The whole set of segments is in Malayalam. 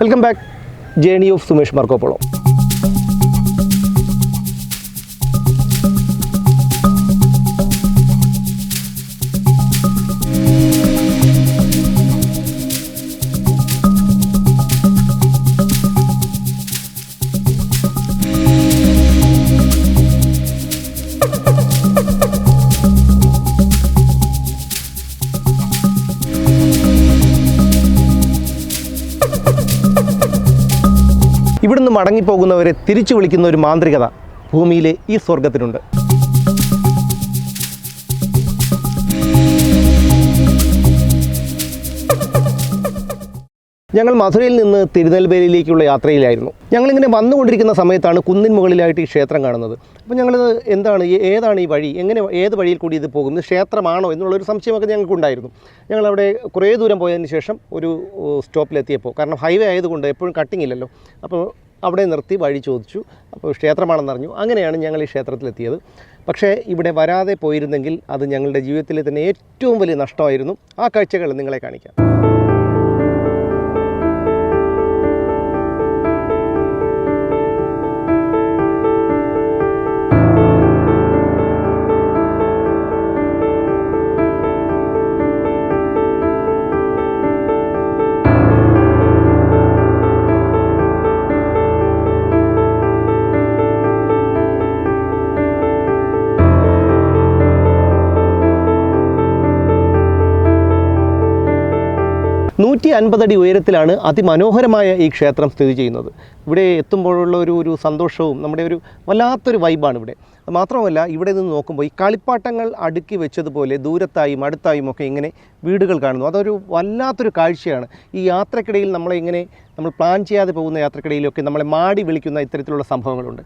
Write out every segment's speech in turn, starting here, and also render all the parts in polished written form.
Welcome back journey of Sumesh Marco Polo. ഇവിടുന്ന് മടങ്ങിപ്പോകുന്നവരെ തിരിച്ചു വിളിക്കുന്ന ഒരു മാന്ത്രികത ഭൂമിയിലെ ഈ സ്വർഗത്തിനുണ്ട്. ഞങ്ങൾ മധുരയിൽ നിന്ന് തിരുനെൽവേലിയിലേക്കുള്ള യാത്രയിലായിരുന്നു. ഞങ്ങളിങ്ങനെ വന്നുകൊണ്ടിരിക്കുന്ന സമയത്താണ് കുന്നിൻ മുകളിലായിട്ട് ഈ ക്ഷേത്രം കാണുന്നത്. അപ്പോൾ ഞങ്ങളിത് ഏതാണ് ഈ വഴി, ഏത് വഴിയിൽ കൂടി ഇത് പോകും, ഇത് ക്ഷേത്രമാണോ എന്നുള്ളൊരു സംശയമൊക്കെ ഞങ്ങൾക്കുണ്ടായിരുന്നു. ഞങ്ങളവിടെ കുറേ ദൂരം പോയതിന് ശേഷം ഒരു സ്റ്റോപ്പിലെത്തിയപ്പോൾ, കാരണം ഹൈവേ ആയതുകൊണ്ട് എപ്പോഴും കട്ടിങ് ഇല്ലല്ലോ, അപ്പോൾ അവിടെ നിർത്തി വഴി ചോദിച്ചു. അപ്പോൾ ക്ഷേത്രമാണെന്നറിഞ്ഞു. അങ്ങനെയാണ് ഞങ്ങൾ ഈ ക്ഷേത്രത്തിലെത്തിയത്. പക്ഷേ ഇവിടെ വരാതെ പോയിരുന്നെങ്കിൽ അത് ഞങ്ങളുടെ ജീവിതത്തിലെ തന്നെ ഏറ്റവും വലിയ നഷ്ടമായിരുന്നു. ആ കാഴ്ചകൾ നിങ്ങളെ കാണിക്കാം. നൂറ്റി 150 അടി ഉയരത്തിലാണ് അതിമനോഹരമായ ഈ ക്ഷേത്രം സ്ഥിതി ചെയ്യുന്നത്. ഇവിടെ എത്തുമ്പോഴുള്ള ഒരു സന്തോഷവും നമ്മുടെ ഒരു വല്ലാത്തൊരു വൈബാണ് ഇവിടെ. മാത്രമല്ല, ഇവിടെ നിന്ന് നോക്കുമ്പോൾ ഈ കളിപ്പാട്ടങ്ങൾ അടുക്കി വെച്ചതുപോലെ ദൂരത്തായും അടുത്തായും ഒക്കെ ഇങ്ങനെ വീടുകൾ കാണുന്നു. അതൊരു വല്ലാത്തൊരു കാഴ്ചയാണ്. ഈ യാത്രക്കിടയിൽ നമ്മൾ പ്ലാൻ ചെയ്യാതെ പോകുന്ന യാത്രക്കിടയിലൊക്കെ നമ്മളെ മാടി വിളിക്കുന്ന ഇത്തരത്തിലുള്ള സംഭവങ്ങളുണ്ട്.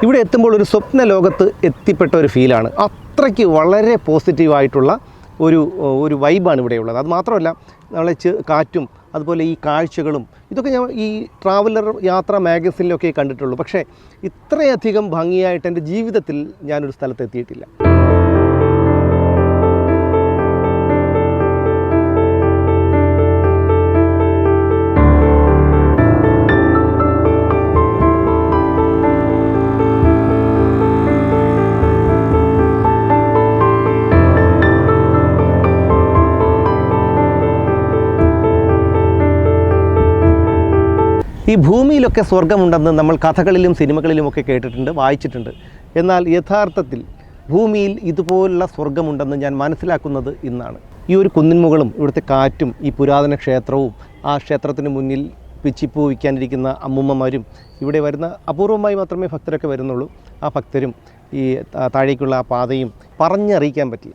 ഇവിടെ എത്തുമ്പോൾ ഒരു സ്വപ്ന ലോകത്ത് എത്തിപ്പെട്ട ഒരു ഫീലാണ്. അത്രയ്ക്ക് വളരെ പോസിറ്റീവായിട്ടുള്ള ഒരു വൈബാണ് ഇവിടെയുള്ളത്. അത് മാത്രമല്ല, നമ്മളെ കാറ്റും അതുപോലെ ഈ കാഴ്ചകളും ഇതൊക്കെ ഞാൻ ഈ ട്രാവലർ യാത്രാ മാഗസിനിലൊക്കെ കണ്ടിട്ടുള്ളൂ. പക്ഷേ ഇത്രയധികം ഭംഗിയായിട്ട് എൻ്റെ ജീവിതത്തിൽ ഞാനൊരു സ്ഥലത്ത് എത്തിയിട്ടില്ല. ഈ ഭൂമിയിലൊക്കെ സ്വർഗമുണ്ടെന്ന് നമ്മൾ കഥകളിലും സിനിമകളിലുമൊക്കെ കേട്ടിട്ടുണ്ട്, വായിച്ചിട്ടുണ്ട്. എന്നാൽ യഥാർത്ഥത്തിൽ ഭൂമിയിൽ ഇതുപോലുള്ള സ്വർഗമുണ്ടെന്ന് ഞാൻ മനസ്സിലാക്കുന്നത് ഇന്നാണ്. ഈ ഒരു കുന്നിൻമുകളും ഇവിടുത്തെ കാറ്റും ഈ പുരാതന ക്ഷേത്രവും ആ ക്ഷേത്രത്തിന് മുന്നിൽ പിച്ചിപ്പൂ വിൽക്കാനിരിക്കുന്ന അമ്മൂമ്മമാരും, ഇവിടെ വരുന്ന അപൂർവമായി മാത്രമേ ഭക്തരൊക്കെ വരുന്നുള്ളൂ. ആ ഭക്തരും ഈ താഴേക്കുള്ള ആ പാതയും പറഞ്ഞറിയിക്കാൻ പറ്റി.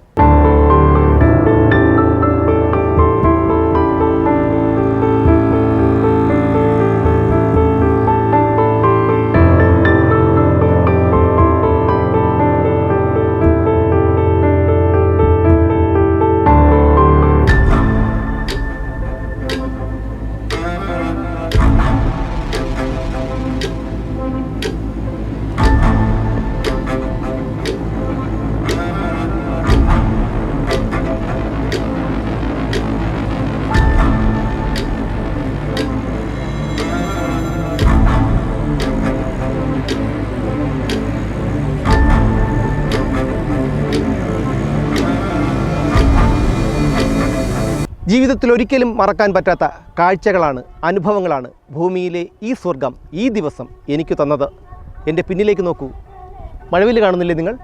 ജീവിതത്തിൽ ഒരിക്കലും മറക്കാൻ പറ്റാത്ത കാഴ്ചകളാണ്, അനുഭവങ്ങളാണ് ഭൂമിയിലെ ഈ സ്വർഗം ഈ ദിവസം എനിക്ക് തന്നത്. എൻ്റെ പിന്നിലേക്ക് നോക്കൂ, മഴവില്ല് കാണുന്നില്ലേ നിങ്ങൾ?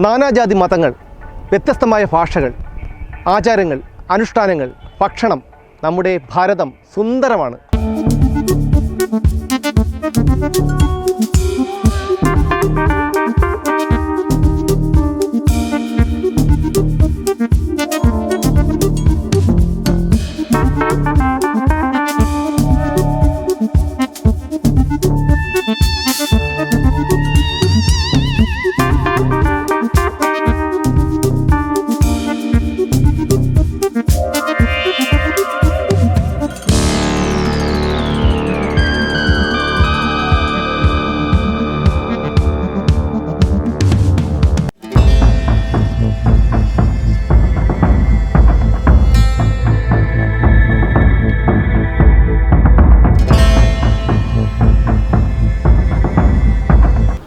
നാനാജാതി മതങ്ങൾ, വ്യത്യസ്തമായ ഭാഷകൾ, ആചാരങ്ങൾ, അനുഷ്ഠാനങ്ങൾ, ഭക്ഷണം, നമ്മുടെ ഭാരതം സുന്ദരമാണ്.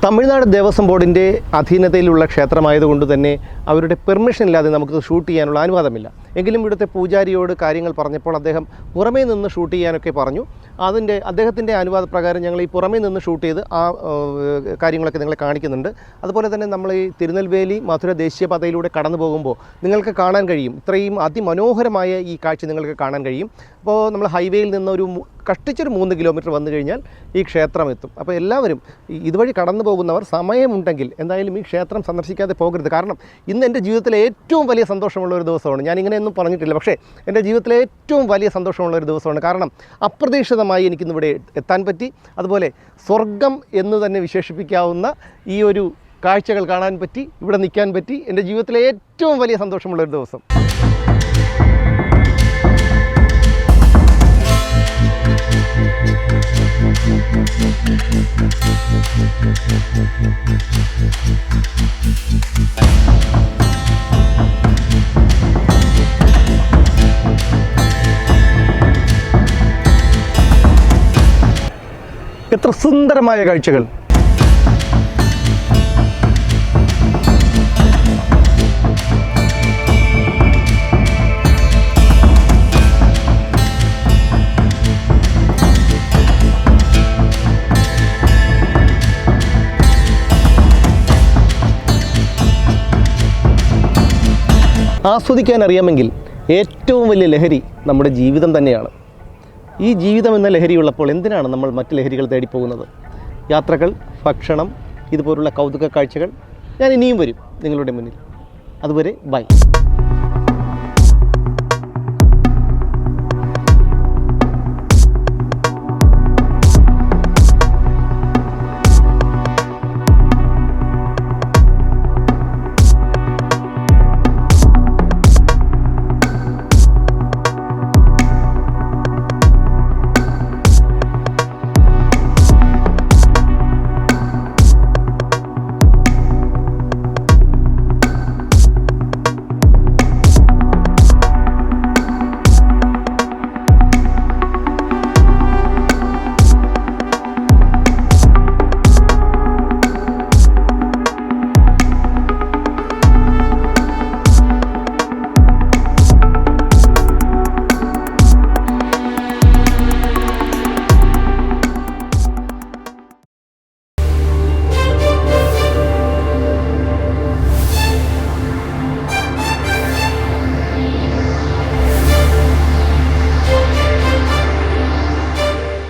തമിഴ്നാട് ദേവസ്വം ബോർഡിൻ്റെ അധീനതയിലുള്ള ക്ഷേത്രമായതുകൊണ്ട് തന്നെ അവരുടെ പെർമിഷൻ ഇല്ലാതെ നമുക്ക് ഷൂട്ട് ചെയ്യാനുള്ള അനുവാദമില്ല. എങ്കിലും ഇവിടുത്തെ പൂജാരിയോട് കാര്യങ്ങൾ പറഞ്ഞപ്പോൾ അദ്ദേഹം പുറമേ നിന്ന് ഷൂട്ട് ചെയ്യാനൊക്കെ പറഞ്ഞു. അദ്ദേഹത്തിൻ്റെ അനുവാദപ്രകാരം ഞങ്ങൾ ഈ പുറമേ നിന്ന് ഷൂട്ട് ചെയ്ത് ആ കാര്യങ്ങളൊക്കെ നിങ്ങളെ കാണിക്കുന്നുണ്ട്. അതുപോലെ തന്നെ നമ്മൾ ഈ തിരുനെൽവേലി മധുര ദേശീയപാതയിലൂടെ കടന്നു പോകുമ്പോൾ നിങ്ങൾക്ക് കാണാൻ കഴിയും, ഇത്രയും അതിമനോഹരമായ ഈ കാഴ്ച നിങ്ങൾക്ക് കാണാൻ കഴിയും. അപ്പോൾ നമ്മൾ ഹൈവേയിൽ നിന്ന് കഷ്ടിച്ചൊരു 3 കിലോമീറ്റർ വന്നു കഴിഞ്ഞാൽ ഈ ക്ഷേത്രം എത്തും. അപ്പോൾ എല്ലാവരും ഇതുവഴി കടന്നു പോകുന്നവർ സമയമുണ്ടെങ്കിൽ എന്തായാലും ഈ ക്ഷേത്രം സന്ദർശിക്കാതെ പോകരുത്. കാരണം ഇന്ന് എൻ്റെ ജീവിതത്തിലെ ഏറ്റവും വലിയ സന്തോഷമുള്ള ഒരു ദിവസമാണ്. ഞാനിങ്ങനെയൊന്നും പറഞ്ഞിട്ടില്ല, പക്ഷേ എൻ്റെ ജീവിതത്തിലെ ഏറ്റവും വലിയ സന്തോഷമുള്ള ഒരു ദിവസമാണ്. കാരണം അപ്രതീക്ഷിതമായി എനിക്കിന്നിവിടെ എത്താൻ പറ്റി. അതുപോലെ സ്വർഗം എന്ന് തന്നെ വിശേഷിപ്പിക്കാവുന്ന ഈ ഒരു കാഴ്ചകൾ കാണാൻ പറ്റി, ഇവിടെ നിൽക്കാൻ പറ്റി. എൻ്റെ ജീവിതത്തിലെ ഏറ്റവും വലിയ സന്തോഷമുള്ളൊരു ദിവസം. എത്ര സുന്ദരമായ കാഴ്ചകൾ! ആസ്വദിക്കാൻ അറിയാമെങ്കിൽ ഏറ്റവും വലിയ ലഹരി നമ്മുടെ ജീവിതം തന്നെയാണ്. ഈ ജീവിതം എന്ന ലഹരിയുള്ളപ്പോൾ എന്തിനാണ് നമ്മൾ മറ്റ് ലഹരികൾ തേടിപ്പോകുന്നത്? യാത്രകൾ, ഭക്ഷണം, ഇതുപോലുള്ള കൗതുക കാഴ്ചകൾ. ഞാൻ ഇനിയും വരും നിങ്ങളുടെ മുന്നിൽ. അതുവരെ ബൈ.